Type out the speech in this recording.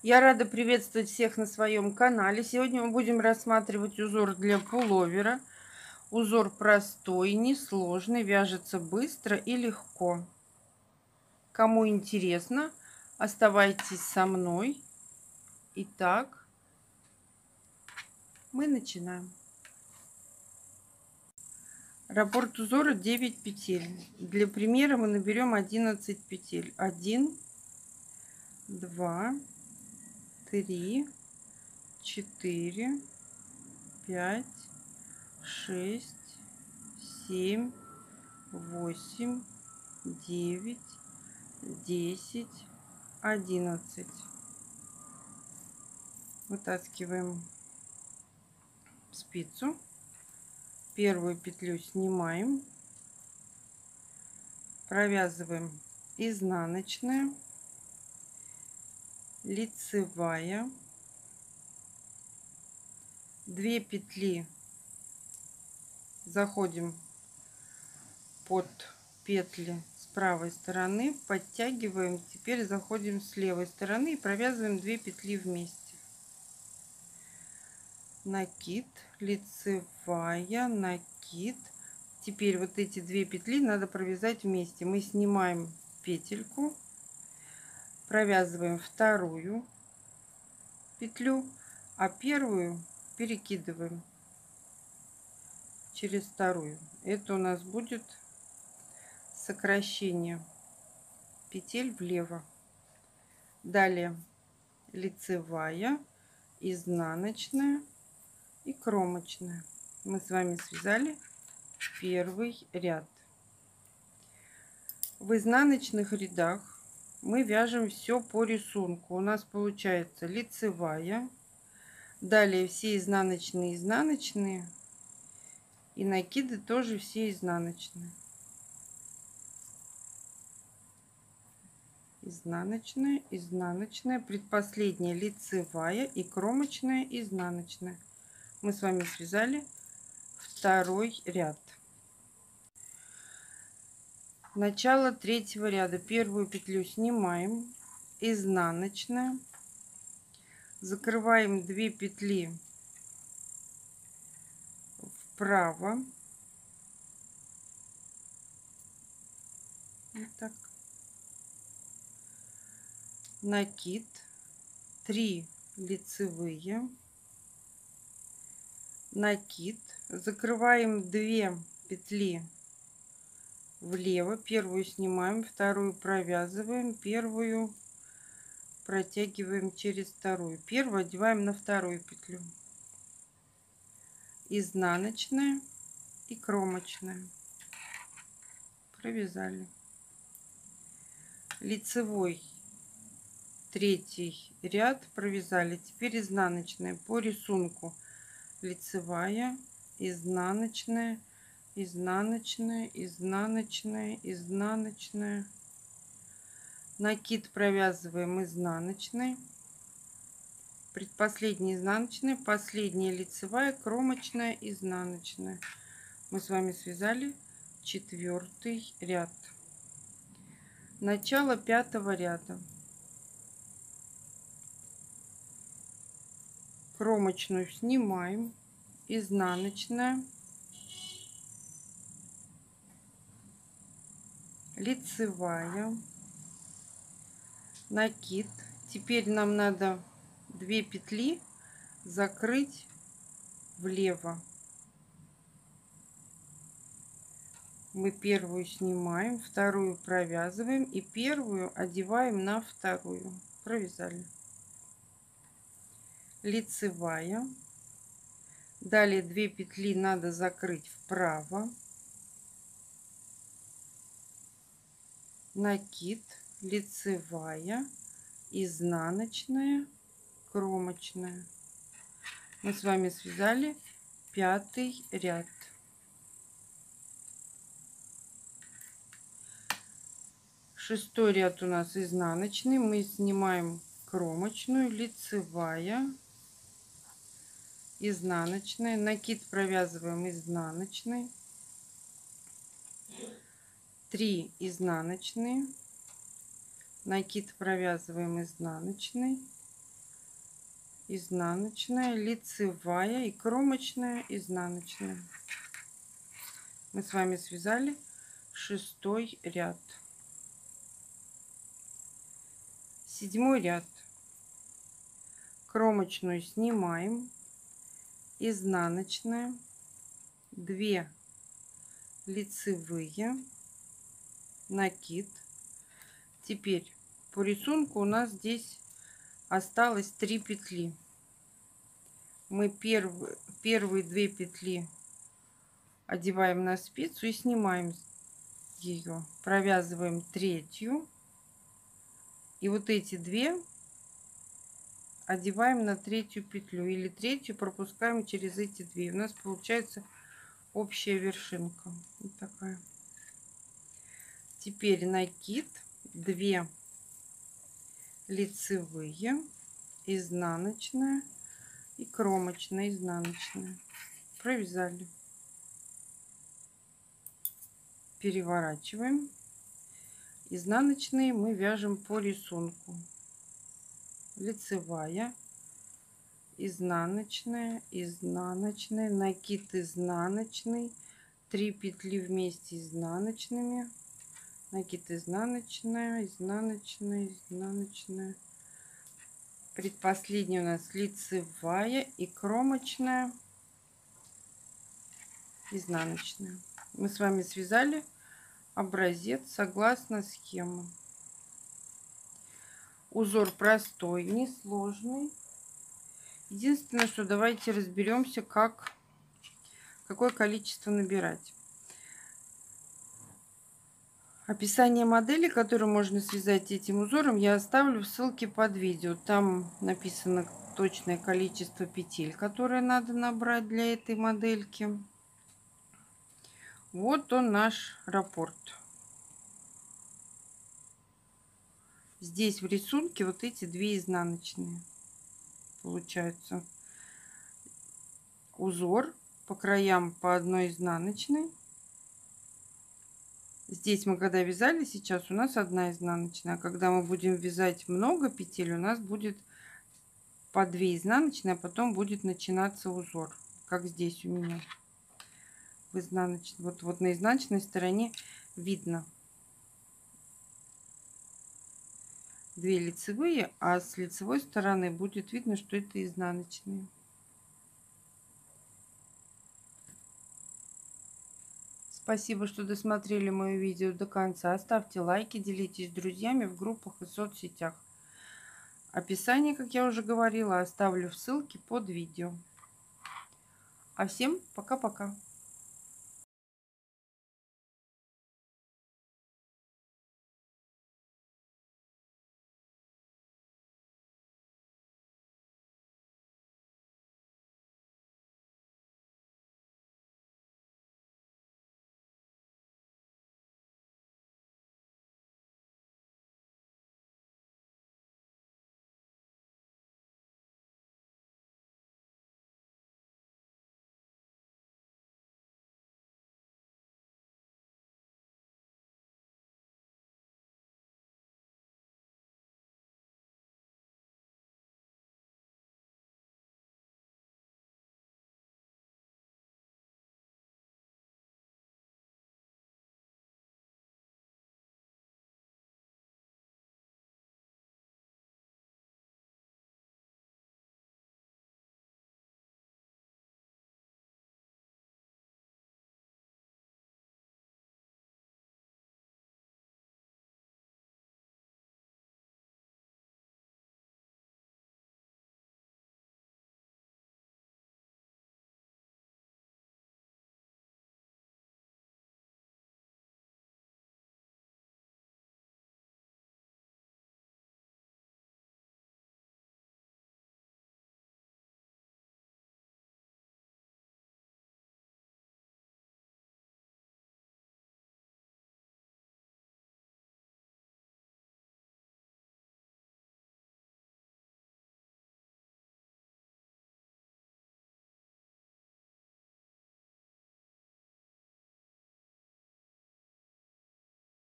Я рада приветствовать всех на своем канале. Сегодня мы будем рассматривать узор для пуловера. Узор простой, несложный, вяжется быстро и легко. Кому интересно, оставайтесь со мной. Итак, мы начинаем. Раппорт узора 9 петель. Для примера мы наберем 11 петель. 1, 2, 3, 4, 5, 6, 7, 8, 9, 10, 11. Вытаскиваем спицу, первую петлю снимаем, провязываем изнаночная, лицевая, 2 петли заходим под петли с правой стороны, подтягиваем, теперь заходим с левой стороны и провязываем 2 петли вместе. Накид, лицевая, накид. Теперь вот эти 2 петли надо провязать вместе. Мы снимаем петельку, провязываем вторую петлю, а первую перекидываем через вторую. Это у нас будет сокращение петель влево. Далее лицевая, изнаночная и кромочная. Мы с вами связали первый ряд. В изнаночных рядах мы вяжем все по рисунку. У нас получается лицевая, далее все изнаночные и накиды тоже все изнаночные. Изнаночная, предпоследняя лицевая и кромочная, изнаночная. Мы с вами связали второй ряд. Начало третьего ряда. Первую петлю снимаем, изнаночная, закрываем 2 петли вправо, вот так, накид, 3 лицевые, накид, закрываем 2 петли влево, первую снимаем, вторую провязываем, первую протягиваем через вторую, первую одеваем на вторую петлю, изнаночная и кромочная, провязали. Лицевой третий ряд провязали. Теперь изнаночная по рисунку: лицевая, изнаночная, изнаночная, изнаночная, изнаночная, накид провязываем изнаночной, предпоследняя изнаночная, последняя лицевая, кромочная, изнаночная. Мы с вами связали 4-й ряд. Начало 5-го ряда. Кромочную снимаем, изнаночная, лицевая, накид. Теперь нам надо 2 петли закрыть влево. Мы первую снимаем, вторую провязываем и первую одеваем на вторую. Провязали. Лицевая. Далее 2 петли надо закрыть вправо. Накид, лицевая, изнаночная, кромочная. Мы с вами связали 5-й ряд. Шестой ряд у нас изнаночный. Мы снимаем кромочную, лицевая, изнаночная, накид провязываем изнаночной, 3 изнаночные, накид провязываем изнаночной, изнаночная, лицевая и кромочная, изнаночная. Мы с вами связали 6-й ряд. 7-й ряд. Кромочную снимаем, изнаночная, 2 лицевые, накид. Теперь по рисунку у нас здесь осталось 3 петли. Мы первые 2 петли одеваем на спицу и снимаем ее, провязываем 3-ю, и вот эти 2 одеваем на 3-ю петлю, или 3-ю пропускаем через эти 2. У нас получается общая вершинка вот такая. Теперь накид, 2 лицевые, изнаночная и кромочная, изнаночная. Провязали. Переворачиваем. Изнаночные мы вяжем по рисунку. Лицевая, изнаночная, изнаночная, накид изнаночный, 3 петли вместе изнаночными, накид изнаночная, изнаночная, изнаночная. Предпоследняя у нас лицевая и кромочная, изнаночная. Мы с вами связали образец согласно схеме. Узор простой, несложный. Единственное, что давайте разберемся, какое количество набирать. Описание модели, которую можно связать этим узором, я оставлю в ссылке под видео. Там написано точное количество петель, которые надо набрать для этой модельки. Вот он, наш раппорт. Здесь в рисунке вот эти 2 изнаночные получаются. Узор по краям по 1 изнаночной. Здесь мы когда вязали, сейчас у нас 1 изнаночная. А когда мы будем вязать много петель, у нас будет по 2 изнаночные, а потом будет начинаться узор, как здесь у меня. В изнаночной, вот на изнаночной стороне видно 2 лицевые, а с лицевой стороны будет видно, что это изнаночные. Спасибо, что досмотрели мое видео до конца. Ставьте лайки, делитесь с друзьями в группах и соцсетях. Описание, как я уже говорила, оставлю в ссылке под видео. А всем пока-пока.